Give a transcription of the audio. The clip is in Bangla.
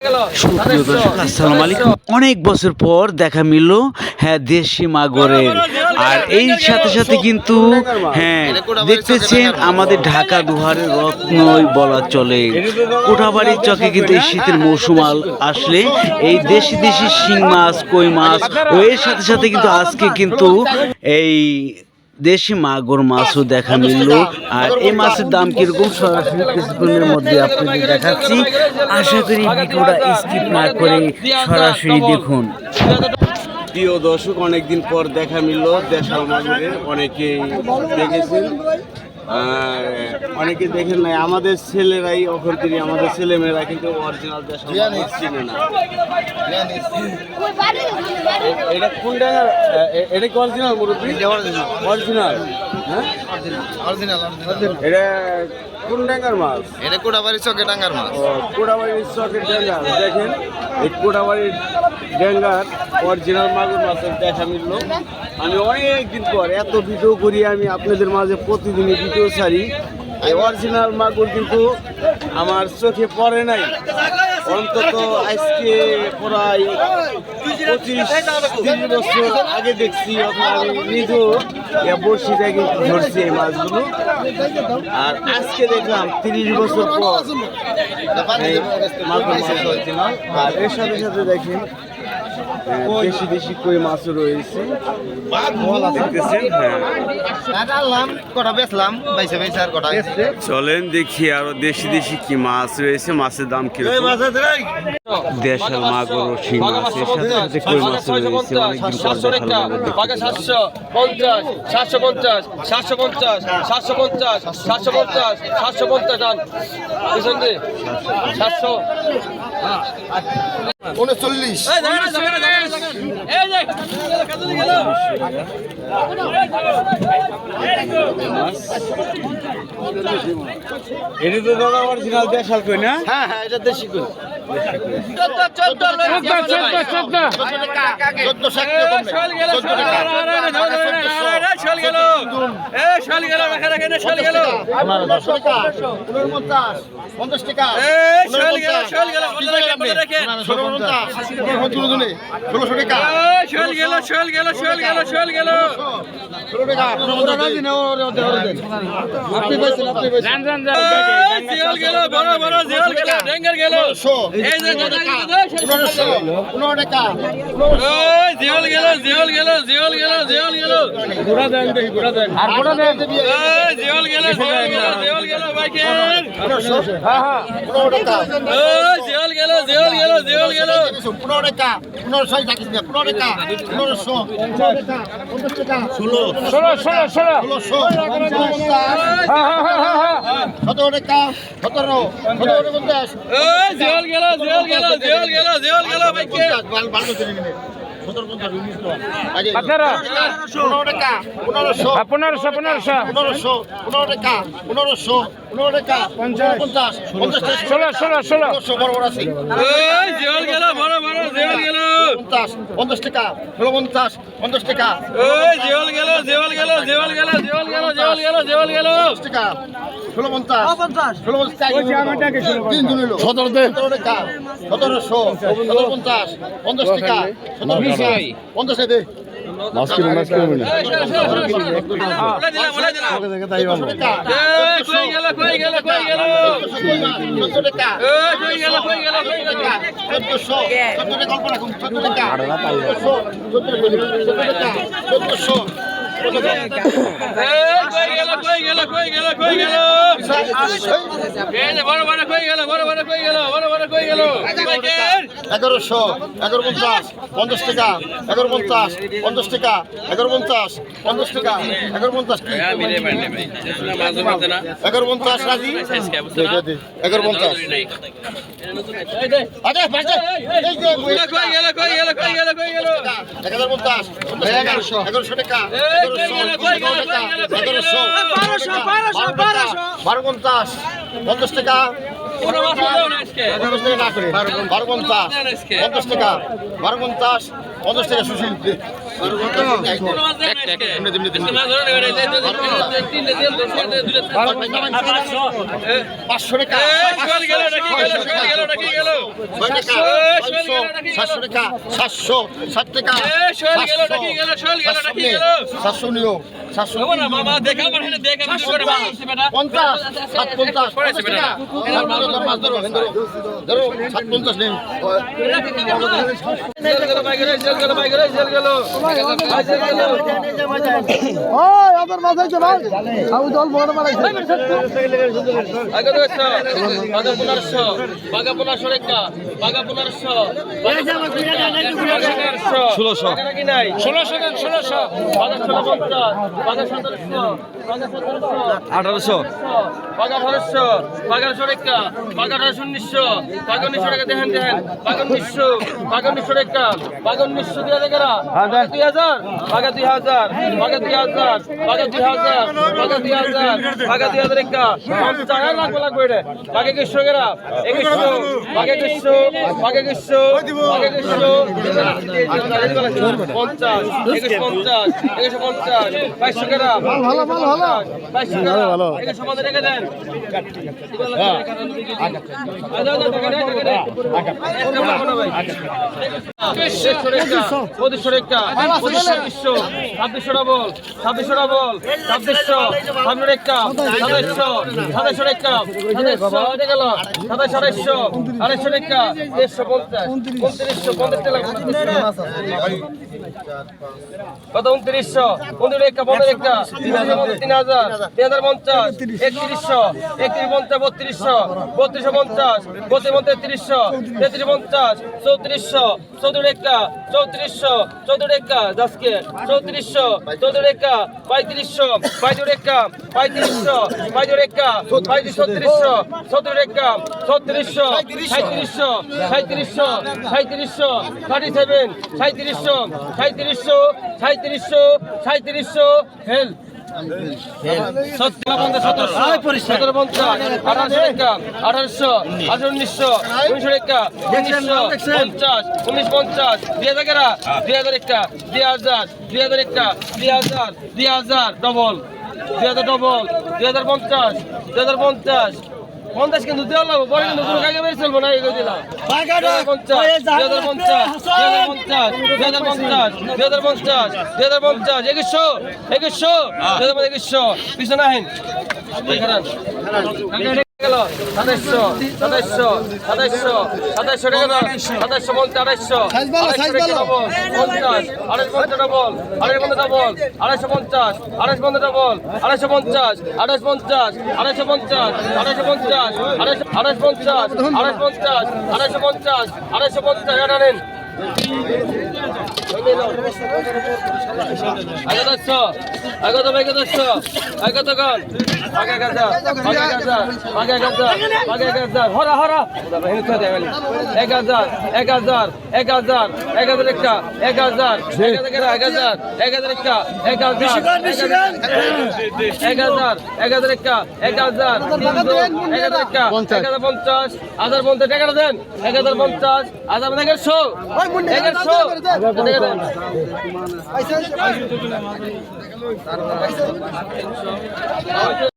সুপ্রিয় দর্শক, আসসালামু আলাইকুম। অনেক বছর পর দেখা মিলল দেশি মাগরের। আর এই সাথে সাথে কিন্তু দেখতেছেন আমাদের ঢাকা দুহারের রত্নই বলা চলে। কোঠাবাড়ির চকে কিন্তু এই শীতের মৌসুম আসলে এই দেশি দেশি শিং মাছ, কই মাছ ও এর সাথে সাথে কিন্তু আজকে কিন্তু এই দেশি মাগুর মাছও দেখা মিলল। আর এই মাছের দাম কিরকম সরাসরি কিছুক্ষণের মধ্যে আপনাদের দেখাচ্ছি। আশা করি ভিডিওটা স্কিপ না করে সরাসরি দেখুন। প্রিয় দর্শক, অনেকদিন পর দেখা মিলল দেশাল মাগুরের। অনেকেই দেখেছেন আর অনেকে দেখেন নাই। আমাদের ছেলেরাই অখরদিনই, আমাদের ছেলেমেয়েরা কিন্তু অরিজিনাল দেশাল মাগুর চিনে না। এটা কোনটা? এটা কি অরিজিনাল মুরব্বি? অরিজিনাল। হ্যাঁ, এটা কোন ডাঙ্গার মাছ? এটা কোটাবাড়ির চকে ডাঙ্গার মাছ। কোটাবাড়ির চকের ড্যাঙ্গার। দেখেন এই কোটাবাড়ির ড্যাঙ্গার অরিজিনাল মাগুর মাছের দেখা মিলল। আমি অনেকদিন পর এত ভিডিও করি, আমি আপনাদের মাঝে প্রতিদিনই ভিডিও ছাড়ি। এই অরিজিনাল মাগুর কিন্তু আমার চোখে পড়ে নাই। অন্তত আজকে প্রায় 25-30 বছর আগে দেখছি। আমি নিজেও বড়শিটা কিন্তু ধরছি এই মাছগুলো। আর আজকে দেখলাম 30 বছর পর এই মাগুর মাছ অরিজিনাল। আর এর সাথে সাথে দেখেন দেশি দেশি কই মাছও রয়েছে। চলেন দেখি আরো দেশি দেশি কি মাছ রয়েছে, মাছের দাম কি? দেশাল মাগুর ও শিং মাছ, এর সাথে সাথে কই মাছ রয়েছে। অনেকদিন পর দেশাল মাগুর। 750, 750, 750, 750, 750, 750 টান। পিছন দিয়ে 700, 39। এটা তো দাদা অরিজিনাল দেশাল কই না? হ্যাঁ হ্যাঁ, এটা দেশি কই। 50 টাকা। আপনি পাইছেন, আপনি পাইছেন। জিয়াল গেল, বড় বড় জিয়াল গেল, ডেঙ্গার গেল। এই যে 15 টাকা। ওই জিয়াল গেল, জিয়াল গেল, জিয়াল গেল, জিয়াল গেল। ঘোড়া দেন, দেখি ঘোড়া দেন। আর ঘোড়া দেন। ওই জিয়াল গেল, জিয়াল গেল, জিয়াল গেল বাইকের। হ্যাঁ হ্যাঁ, 15 টাকা। ওই জিয়াল গেল, জিয়াল গেল, জিয়াল গেল। 15 টাকা। 1500 থাকিস না, 15 টাকা। 1500, 15 টাকা, 50 টাকা। 16, 16, 16, 16, 17 টাকা, 17, 17 50। ওই জিয়াল গেল, জিয়াল গেল, জিয়াল গেল, জিয়াল গেল বাইকের। 15 টাকা, 1500, 1500, 1500, 1500 টাকা, 1500, 15 টাকা, 50, 50, 16, 16, 16, বড় বড় আছে। ওই জিয়াল গেল, বড় বড় জিয়াল গেল। 50, 50 টাকা, 50, 50 টাকা। ওই জিয়াল গেল, জিয়াল গেল, জিয়াল গেল, জিয়াল গেল, জিয়াল গেল, জিয়াল গেল। 50 টাকা, 50, 50 টাকা। 17 টাকা, 1700, 1750, 50 টাকা, 50 দে। মাছ কিলো না? বলে দিলাম, বলে দিলাম। কই গেল, কই গেল, কই গেল। 14 টাকা, ওই কই গেল, কই গেল, কই গেল। 1400, 14 টাকা অল্প রাখুন, 14 টাকা, 1400, 14 টাকা, 1400। এই কই গেল, কই গেল, কই গেল, কই গেল। এই যে বড় বড় কই গেল, বড় বড় কই গেল, বড় বড় কই গেল। বাইকের 1100, 1150, 50 টাকা, 1150, 50 টাকা, 1150, 50 টাকা, 1150 কি? 1150 রাজি? 1150। আরে বাজে, এই যে কই গেল, কই গেল, কই গেল, কই গেল। 1150, 1100 টাকা, 1250, 50 টাকা, কোনো মাছ দাও না আজকে 10 টাকা না করে 12.50 50 টাকা 12.50 50 টাকা সুশীল কোনো মাছ দাও না আজকে আজকে মাছ ধরে নেবে তিনটে তেল দরকার দুটো 500 টাকা শোল গেল নাকি গেল 700 টাকা 700 60 টাকা শোল গেল নাকি গেল 700 নিও 700 না মামা দেখা মানে দেখা আমি করে মাছ বেটা 50 750 পড়েছে বেটা মাছ ধরো 750 নেই জেল গেল ভাই গেল ওই আবার মাথাইছে ভাই আমি দল বড় বানাইছে আগে তো 1500 বাগা 1500 রেখা বাগা 1500 1600 নাকি নাই 1600 দেন 1600 বাগা 1650 বাগা 1700 বাগা 1700 1800 বাগা 1800 বাগা 1800 রেখা বাগা 1900 বাগা 1900 টাকা দেখেন বাগা 1900 বাগা 1900 রেখা বাগা 1900 দিয়া দেখারা 2000 বাগা 2000 বাগা 2000 বাগা 2000 বাগা 2000 বাগা 2000 রেখা 50 লাগবে রে বাগা 2100 গেরা 2100 বাগা 2100 বাগা 2100 বাগা 2100 50 2150 2200 গেরা ভালো ভালো ভালো 2200 গেরা ভালো এটা সমাধান রেখে দেন কত 2900 15 15 3000 3050 3100 3150 3250 3250 3350 3400 34 3400 34 10 3400 34 3500 35 3500 35 3700 37 37 হেল 50 কিন্তু দেওয়া লাগবে পরে কিন্তু কোনো কাকে বের চলবো না এগিয়ে দিলাম 2100 পিছনে আহেন গেল 2700 টাকা দাও 2700 বলতে 2800 ডবল 50 28 ডবল 250 ডবল 250 250 ডবল 250 250 250 250 এটা নেন আগে 10 আগে তো ভাইকে 10 আগে তো গান আগে গাজা হরা হরা 1000 1000 1000 1000 একটা 1000 1000 একটা 1000 একটা 1000 1000 একটা 1050 হাজার বলতে টাকা দেন 1050 হাজার মানে 150